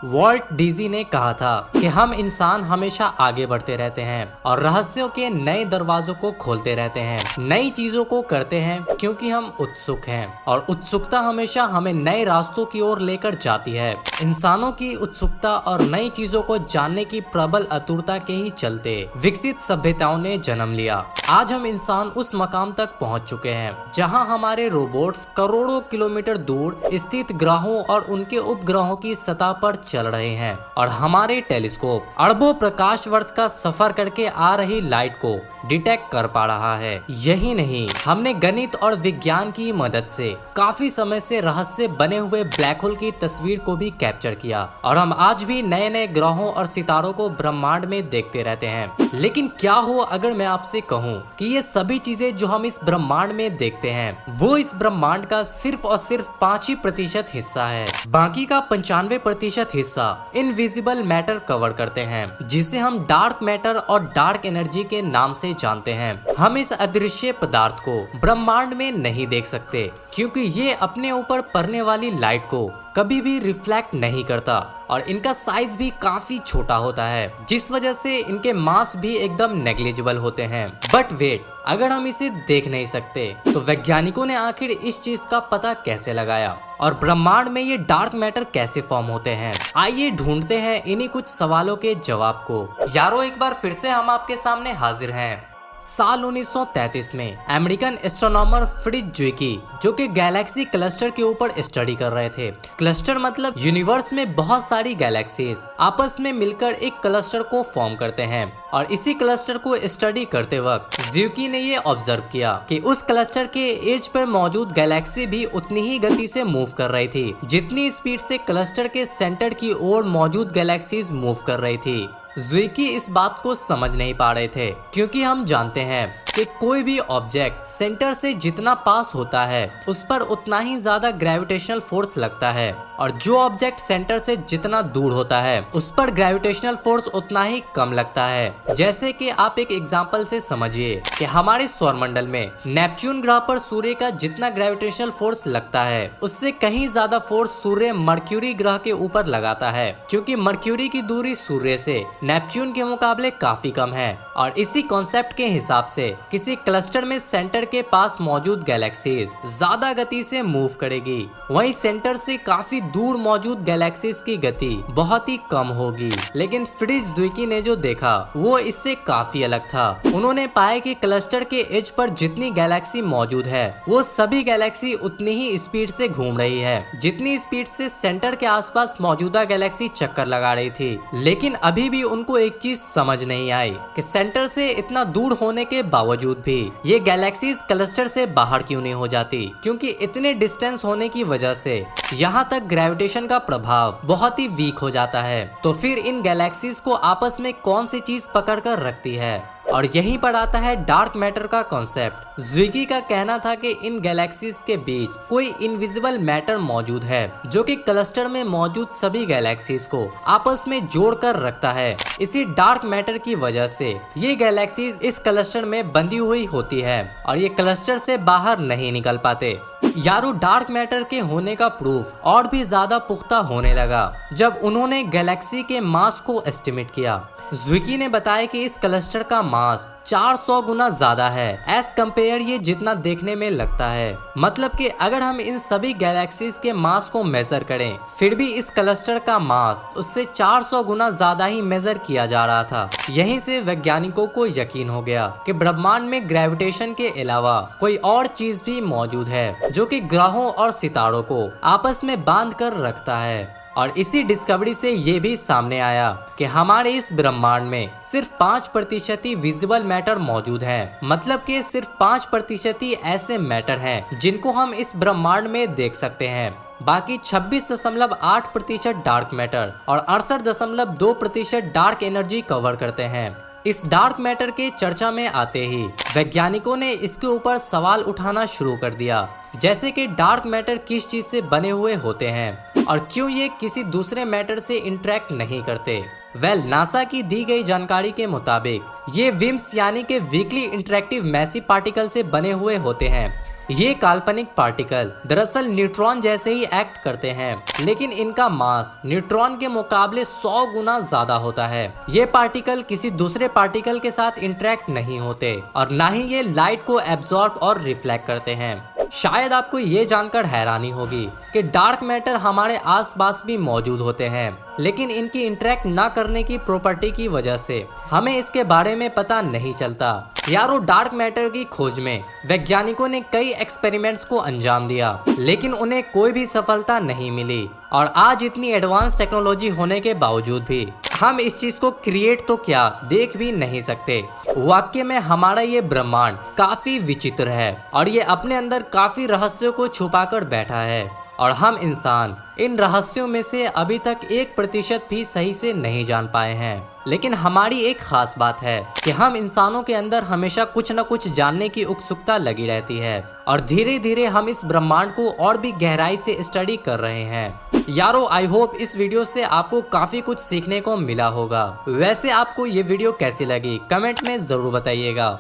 Walt Disney ने कहा था कि हम इंसान हमेशा आगे बढ़ते रहते हैं और रहस्यों के नए दरवाजों को खोलते रहते हैं, नई चीजों को करते हैं क्योंकि हम उत्सुक हैं और उत्सुकता हमेशा हमें नए रास्तों की ओर लेकर जाती है। इंसानों की उत्सुकता और नई चीजों को जानने की प्रबल आतुरता के ही चलते विकसित सभ्यताओं ने जन्म लिया। आज हम इंसान उस मकाम तक पहुंच चुके हैं जहां हमारे रोबोट्स करोड़ों किलोमीटर दूर स्थित ग्रहों और उनके उपग्रहों की सतह पर चल रहे हैं और हमारे टेलीस्कोप अरबों प्रकाश वर्ष का सफर करके आ रही लाइट को डिटेक्ट कर पा रहा है। यही नहीं, हमने गणित और विज्ञान की मदद से काफी समय से रहस्य बने हुए ब्लैक होल की तस्वीर को भी कैप्चर किया और हम आज भी नए नए ग्रहों और सितारों को ब्रह्मांड में देखते रहते हैं। लेकिन क्या हो अगर मैं आपसे कहूँ कि ये सभी चीजें जो हम इस ब्रह्मांड में देखते हैं वो इस ब्रह्मांड का सिर्फ और सिर्फ 5% हिस्सा है। बाकी का 95% हिस्सा इनविजिबल मैटर कवर करते हैं, जिसे हम डार्क मैटर और डार्क एनर्जी के नाम से जानते हैं। हम इस अदृश्य पदार्थ को ब्रह्मांड में नहीं देख सकते क्योंकि ये अपने ऊपर पड़ने वाली लाइट को कभी भी रिफ्लेक्ट नहीं करता और इनका साइज भी काफी छोटा होता है, जिस वजह से इनके मास भी एकदम नेग्लिजिबल होते हैं। बट वेट, अगर हम इसे देख नहीं सकते तो वैज्ञानिकों ने आखिर इस चीज का पता कैसे लगाया और ब्रह्मांड में ये डार्क मैटर कैसे फॉर्म होते हैं? आइए ढूंढते हैं इन्हीं कुछ सवालों के जवाब को। यारो, एक बार फिर से हम आपके सामने हाजिर हैं। साल 1933 में अमेरिकन एस्ट्रोनॉमर फ्रिट्ज ज़ुइकी, जो कि गैलेक्सी क्लस्टर के ऊपर स्टडी कर रहे थे। क्लस्टर मतलब यूनिवर्स में बहुत सारी गैलेक्सीज आपस में मिलकर एक क्लस्टर को फॉर्म करते हैं और इसी क्लस्टर को स्टडी करते वक्त ज़ुइकी ने ये ऑब्जर्व किया कि उस क्लस्टर के एज पर मौजूद गैलेक्सी भी उतनी ही गति से मूव कर रही थी जितनी स्पीड से क्लस्टर के सेंटर की ओर मौजूद गैलेक्सीज मूव कर रही थी। ज़ुइकी इस बात को समझ नहीं पा रहे थे क्योंकि हम जानते हैं कि कोई भी ऑब्जेक्ट सेंटर से जितना पास होता है उस पर उतना ही ज्यादा ग्रेविटेशनल फोर्स लगता है और जो ऑब्जेक्ट सेंटर से जितना दूर होता है उस पर ग्रेविटेशनल फोर्स उतना ही कम लगता है। जैसे कि आप एक एग्जांपल से समझिए कि हमारे सौरमंडल में नेपच्यून ग्रह पर सूर्य का जितना ग्रेविटेशनल फोर्स लगता है उससे कहीं ज्यादा फोर्स सूर्य मर्क्यूरी ग्रह के ऊपर लगाता है, क्योंकि मर्क्यूरी की दूरी सूर्य से नेपच्यून के मुकाबले काफी कम है। और इसी कॉन्सेप्ट के हिसाब से किसी क्लस्टर में सेंटर के पास मौजूद गैलेक्सीज ज्यादा गति से मूव करेगी, वहीं सेंटर से काफी दूर मौजूद गैलेक्सीज की गति बहुत ही कम होगी। लेकिन फ्रिट्ज ज़ुइकी ने जो देखा वो इससे काफी अलग था। उन्होंने पाया कि क्लस्टर के एज पर जितनी गैलेक्सी मौजूद है वो सभी गैलेक्सी उतनी ही स्पीड से घूम रही है जितनी स्पीड से सेंटर के आसपास मौजूदा गैलेक्सी चक्कर लगा रही थी। लेकिन अभी भी उनको एक चीज समझ नहीं आई कि सेंटर से इतना दूर होने के बावजूद भी ये गैलेक्सीज क्लस्टर से बाहर क्यों नहीं हो जाती, क्योंकि इतने डिस्टेंस होने की वजह से यहाँ तक ग्रेविटेशन का प्रभाव बहुत ही वीक हो जाता है। तो फिर इन गैलेक्सीज को आपस में कौन सी चीज पकड़ कर रखती है? और यहीं पर आता है डार्क मैटर का कॉन्सेप्ट। ज़ुइकी का कहना था कि इन गैलेक्सीज के बीच कोई इनविजिबल मैटर मौजूद है जो कि क्लस्टर में मौजूद सभी गैलेक्सीज को आपस में जोड़कर रखता है। इसी डार्क मैटर की वजह से ये गैलेक्सीज इस क्लस्टर में बंधी हुई होती है और ये क्लस्टर से बाहर नहीं निकल पाते। यारो, डार्क मैटर के होने का प्रूफ और भी ज्यादा पुख्ता होने लगा जब उन्होंने गैलेक्सी के मास को एस्टिमेट किया। ज़ुइकी ने बताया कि इस क्लस्टर का मास 400 गुना ज्यादा है एज कंपेयर ये जितना देखने में लगता है। मतलब कि अगर हम इन सभी गैलेक्सीज के मास को मेजर करें फिर भी इस क्लस्टर का मास उससे 400 गुना ज्यादा ही मेजर किया जा रहा था। यहीं से वैज्ञानिकों को यकीन हो गया कि ब्रह्मांड में ग्रेविटेशन के अलावा कोई और चीज भी मौजूद है जो कि ग्रहों और सितारों को आपस में बांध कर रखता है। और इसी डिस्कवरी से ये भी सामने आया कि हमारे इस ब्रह्मांड में सिर्फ 5% ही विजिबल मैटर मौजूद है। मतलब कि सिर्फ 5% ही ऐसे मैटर हैं जिनको हम इस ब्रह्मांड में देख सकते हैं। बाकी 26.8% डार्क मैटर और 68.2% डार्क एनर्जी कवर करते हैं। इस डार्क मैटर के चर्चा में आते ही वैज्ञानिकों ने इसके ऊपर सवाल उठाना शुरू कर दिया, जैसे कि डार्क मैटर किस चीज से बने हुए होते हैं और क्यों ये किसी दूसरे मैटर से इंटरेक्ट नहीं करते। नासा की दी गई जानकारी के मुताबिक ये विम्स यानी कि वीकली इंटरेक्टिव मैसिव पार्टिकल से बने हुए होते हैं। ये काल्पनिक पार्टिकल दरअसल न्यूट्रॉन जैसे ही एक्ट करते हैं, लेकिन इनका मास न्यूट्रॉन के मुकाबले 100 गुना ज्यादा होता है। ये पार्टिकल किसी दूसरे पार्टिकल के साथ इंटरेक्ट नहीं होते और ना ही ये लाइट को एब्जॉर्ब और रिफ्लेक्ट करते हैं। शायद आपको ये जानकर हैरानी होगी कि डार्क मैटर हमारे आसपास भी मौजूद होते हैं, लेकिन इनकी इंटरेक्ट ना करने की प्रॉपर्टी की वजह से हमें इसके बारे में पता नहीं चलता। यारो, डार्क मैटर की खोज में वैज्ञानिकों ने कई एक्सपेरिमेंट्स को अंजाम दिया, लेकिन उन्हें कोई भी सफलता नहीं मिली। और आज इतनी एडवांस टेक्नोलॉजी होने के बावजूद भी हम इस चीज को क्रिएट तो क्या देख भी नहीं सकते। वाकई में हमारा ये ब्रह्मांड काफी विचित्र है और ये अपने अंदर काफी रहस्यों को छुपाकर बैठा है, और हम इंसान इन रहस्यों में से अभी तक 1% भी सही से नहीं जान पाए हैं। लेकिन हमारी एक खास बात है कि हम इंसानों के अंदर हमेशा कुछ न कुछ जानने की उत्सुकता लगी रहती है और धीरे धीरे हम इस ब्रह्मांड को और भी गहराई से स्टडी कर रहे हैं। यारो, आई होप इस वीडियो से आपको काफी कुछ सीखने को मिला होगा। वैसे आपको ये वीडियो कैसी लगी कमेंट में जरूर बताइएगा।